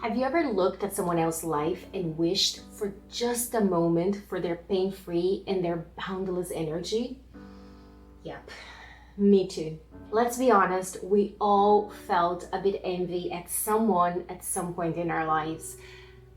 Have you ever looked at someone else's life and wished for just a moment for their pain-free and their boundless energy? Yep, me too. Let's be honest, we all felt a bit envy at someone at some point in our lives.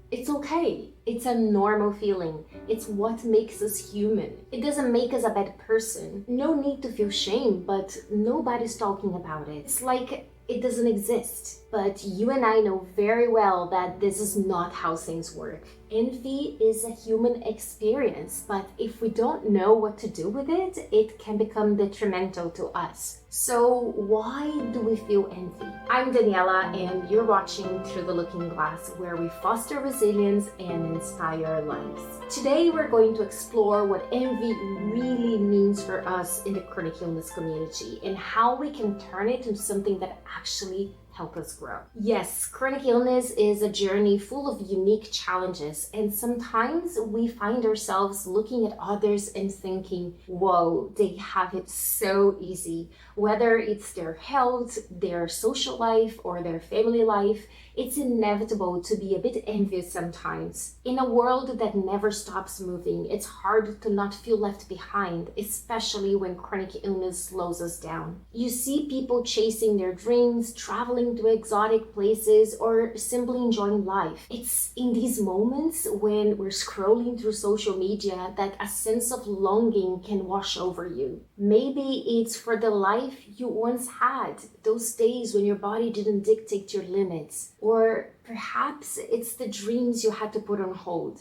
It's okay. It's a normal feeling. It's what makes us human. It doesn't make us a bad person. No need to feel shame, but nobody's talking about it. It's like it doesn't exist. But you and I know very well that this is not how things work. Envy is a human experience, but if we don't know what to do with it, it can become detrimental to us. So why do we feel envy? I'm Daniela, and you're watching Through the Looking Glass, where we foster resilience and inspire lives. Today we're going to explore what envy really means for us in the chronic illness community and how we can turn it into something that actually help us grow. Yes, chronic illness is a journey full of unique challenges, and sometimes we find ourselves looking at others and thinking, whoa, they have it so easy. Whether it's their health, their social life, or their family life, it's inevitable to be a bit envious sometimes. In a world that never stops moving, it's hard to not feel left behind, especially when chronic illness slows us down. You see people chasing their dreams, traveling to exotic places, or simply enjoying life. It's in these moments when we're scrolling through social media that a sense of longing can wash over you. Maybe it's for the life you once had, those days when your body didn't dictate your limits. Or perhaps it's the dreams you had to put on hold.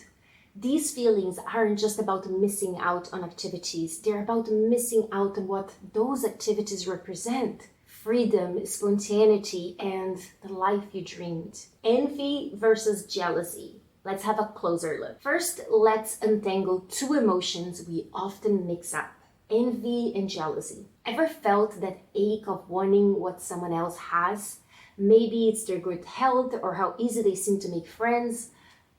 These feelings aren't just about missing out on activities, they're about missing out on what those activities represent. Freedom, spontaneity, and the life you dreamed. Envy versus jealousy. Let's have a closer look. First, let's untangle two emotions we often mix up: envy and jealousy. Ever felt that ache of wanting what someone else has? Maybe it's their good health or how easy they seem to make friends.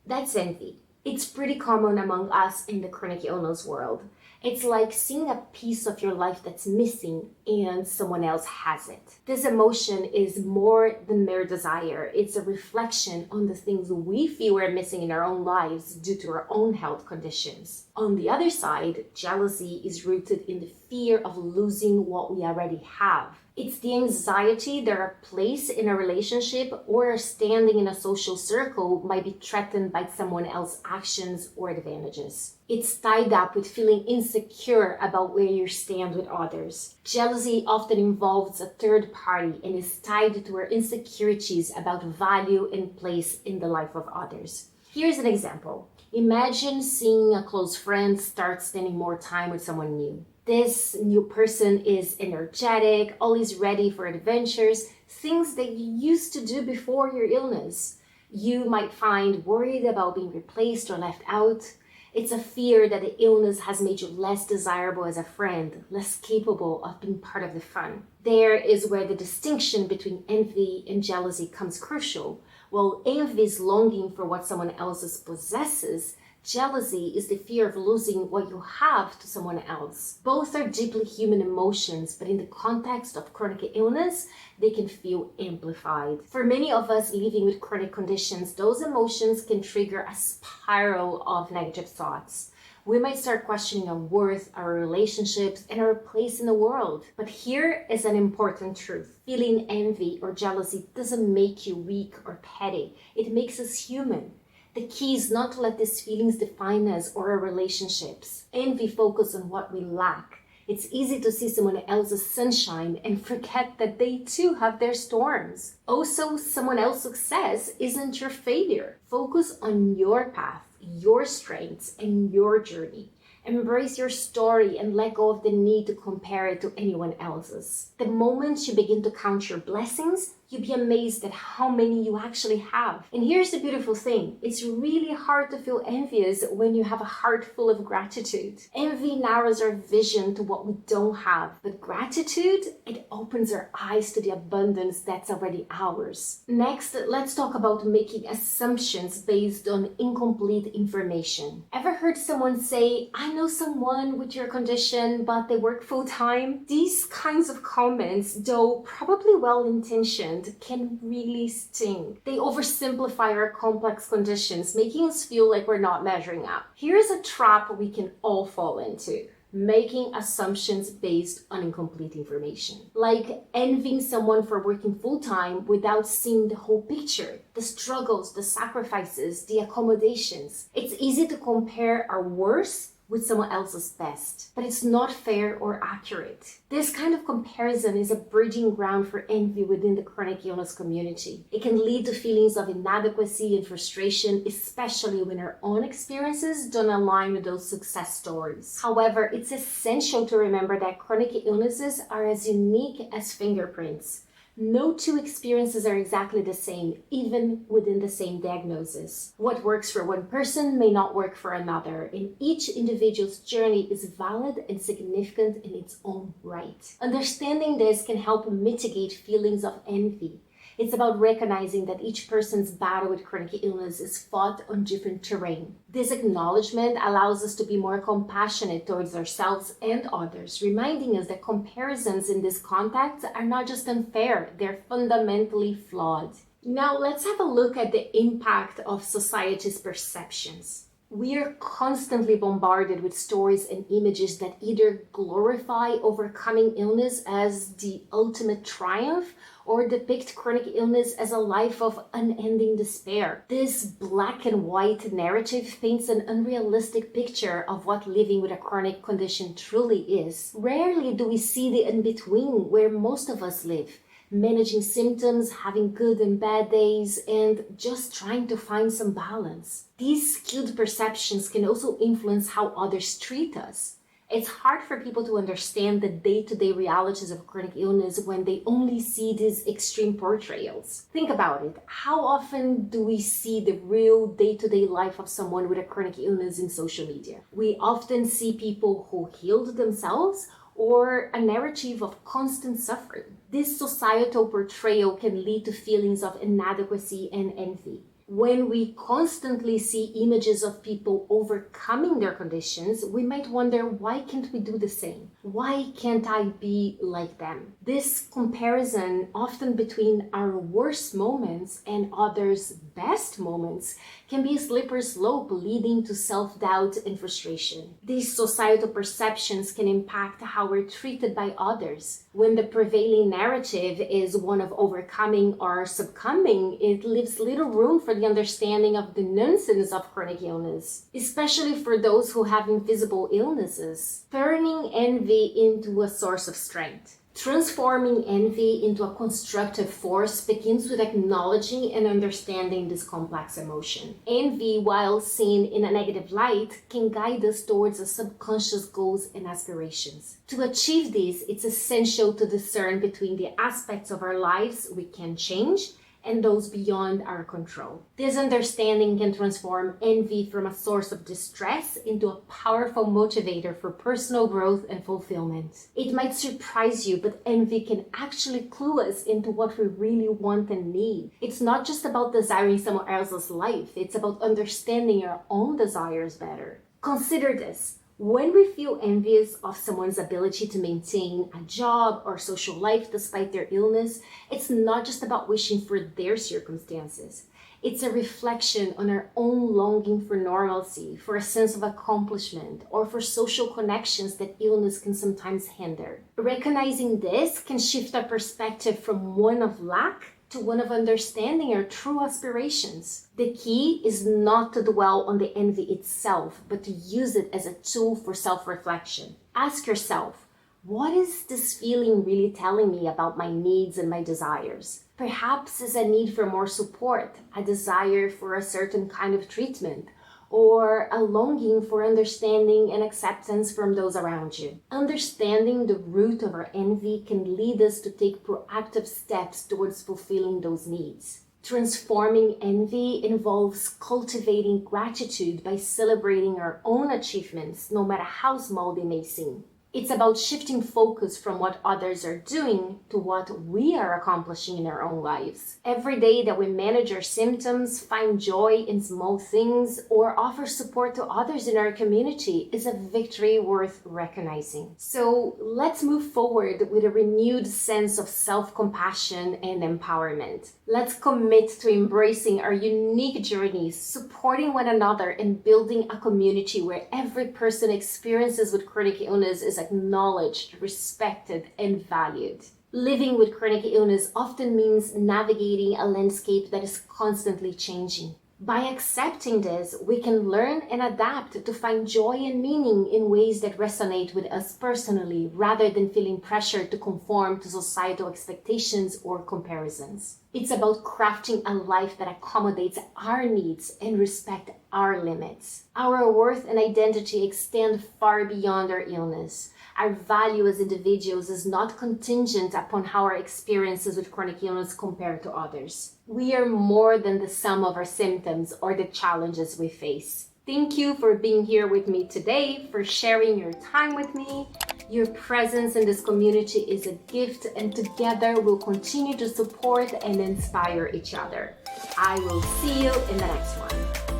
That's envy. It's pretty common among us in the chronic illness world. It's like seeing a piece of your life that's missing and someone else has it. This emotion is more than mere desire. It's a reflection on the things we feel we're missing in our own lives due to our own health conditions. On the other side, jealousy is rooted in the fear of losing what we already have. It's the anxiety that our place in a relationship or standing in a social circle might be threatened by someone else's actions or advantages. It's tied up with feeling insecure about where you stand with others. Jealousy often involves a third party and is tied to our insecurities about value and place in the life of others. Here's an example. Imagine seeing a close friend start spending more time with someone new. This new person is energetic, always ready for adventures, things that you used to do before your illness. You might find worried about being replaced or left out. It's a fear that the illness has made you less desirable as a friend, less capable of being part of the fun. There is where the distinction between envy and jealousy comes crucial. While envy is longing for what someone else possesses, jealousy is the fear of losing what you have to someone else. Both are deeply human emotions, but in the context of chronic illness, they can feel amplified. For many of us living with chronic conditions, those emotions can trigger a spiral of negative thoughts. We might start questioning our worth, our relationships, and our place in the world. But here is an important truth. Feeling envy or jealousy doesn't make you weak or petty. It makes us human. The key is not to let these feelings define us or our relationships. Envy focuses on what we lack. It's easy to see someone else's sunshine and forget that they too have their storms. Also, someone else's success isn't your failure. Focus on your path, your strengths, and your journey. Embrace your story and let go of the need to compare it to anyone else's. The moment you begin to count your blessings, you'll be amazed at how many you actually have. And here's the beautiful thing. It's really hard to feel envious when you have a heart full of gratitude. Envy narrows our vision to what we don't have, but gratitude, it opens our eyes to the abundance that's already ours. Next, let's talk about making assumptions based on incomplete information. Ever heard someone say, I know someone with your condition, but they work full-time? These kinds of comments, though probably well-intentioned, judgment can really sting. They oversimplify our complex conditions, making us feel like we're not measuring up. Here's a trap we can all fall into: making assumptions based on incomplete information. Like envying someone for working full-time without seeing the whole picture, the struggles, the sacrifices, the accommodations. It's easy to compare our worst with someone else's best, but it's not fair or accurate. This kind of comparison is a breeding ground for envy within the chronic illness community. It can lead to feelings of inadequacy and frustration, especially when our own experiences don't align with those success stories. However, it's essential to remember that chronic illnesses are as unique as fingerprints. No two experiences are exactly the same, even within the same diagnosis. What works for one person may not work for another, and each individual's journey is valid and significant in its own right. Understanding this can help mitigate feelings of envy. It's about recognizing that each person's battle with chronic illness is fought on different terrain. This acknowledgement allows us to be more compassionate towards ourselves and others, reminding us that comparisons in this context are not just unfair, they're fundamentally flawed. Now let's have a look at the impact of society's perceptions. We are constantly bombarded with stories and images that either glorify overcoming illness as the ultimate triumph or depict chronic illness as a life of unending despair. This black and white narrative paints an unrealistic picture of what living with a chronic condition truly is. Rarely do we see the in-between where most of us live, managing symptoms, having good and bad days, and just trying to find some balance. These skewed perceptions can also influence how others treat us. It's hard for people to understand the day-to-day realities of chronic illness when they only see these extreme portrayals. Think about it. How often do we see the real day-to-day life of someone with a chronic illness in social media? We often see people who healed themselves or a narrative of constant suffering. This societal portrayal can lead to feelings of inadequacy and envy. When we constantly see images of people overcoming their conditions, we might wonder, why can't we do the same? Why can't I be like them? This comparison, often between our worst moments and others' best moments, can be a slippery slope leading to self-doubt and frustration. These societal perceptions can impact how we're treated by others. When the prevailing narrative is one of overcoming or succumbing, it leaves little room for the understanding of the nuances of chronic illness, especially for those who have invisible illnesses. Turning envy into a source of strength. Transforming envy into a constructive force begins with acknowledging and understanding this complex emotion. Envy, while seen in a negative light, can guide us towards our subconscious goals and aspirations. To achieve this, it's essential to discern between the aspects of our lives we can change and those beyond our control. This understanding can transform envy from a source of distress into a powerful motivator for personal growth and fulfillment. It might surprise you, but envy can actually clue us into what we really want and need. It's not just about desiring someone else's life, it's about understanding our own desires better. Consider this. When we feel envious of someone's ability to maintain a job or social life despite their illness, it's not just about wishing for their circumstances. It's a reflection on our own longing for normalcy, for a sense of accomplishment, or for social connections that illness can sometimes hinder. Recognizing this can shift our perspective from one of lack to one of understanding our true aspirations. The key is not to dwell on the envy itself, but to use it as a tool for self-reflection. Ask yourself, what is this feeling really telling me about my needs and my desires? Perhaps it's a need for more support, a desire for a certain kind of treatment, or a longing for understanding and acceptance from those around you. Understanding the root of our envy can lead us to take proactive steps towards fulfilling those needs. Transforming envy involves cultivating gratitude by celebrating our own achievements, no matter how small they may seem. It's about shifting focus from what others are doing to what we are accomplishing in our own lives. Every day that we manage our symptoms, find joy in small things, or offer support to others in our community is a victory worth recognizing. So let's move forward with a renewed sense of self-compassion and empowerment. Let's commit to embracing our unique journeys, supporting one another, and building a community where every person experiences with chronic illness is acknowledged, respected, and valued. Living with chronic illness often means navigating a landscape that is constantly changing. By accepting this, we can learn and adapt to find joy and meaning in ways that resonate with us personally, rather than feeling pressured to conform to societal expectations or comparisons. It's about crafting a life that accommodates our needs and respect our limits. Our worth and identity extend far beyond our illness. Our value as individuals is not contingent upon how our experiences with chronic illness compare to others. We are more than the sum of our symptoms or the challenges we face. Thank you for being here with me today, for sharing your time with me. Your presence in this community is a gift, and together we'll continue to support and inspire each other. I will see you in the next one.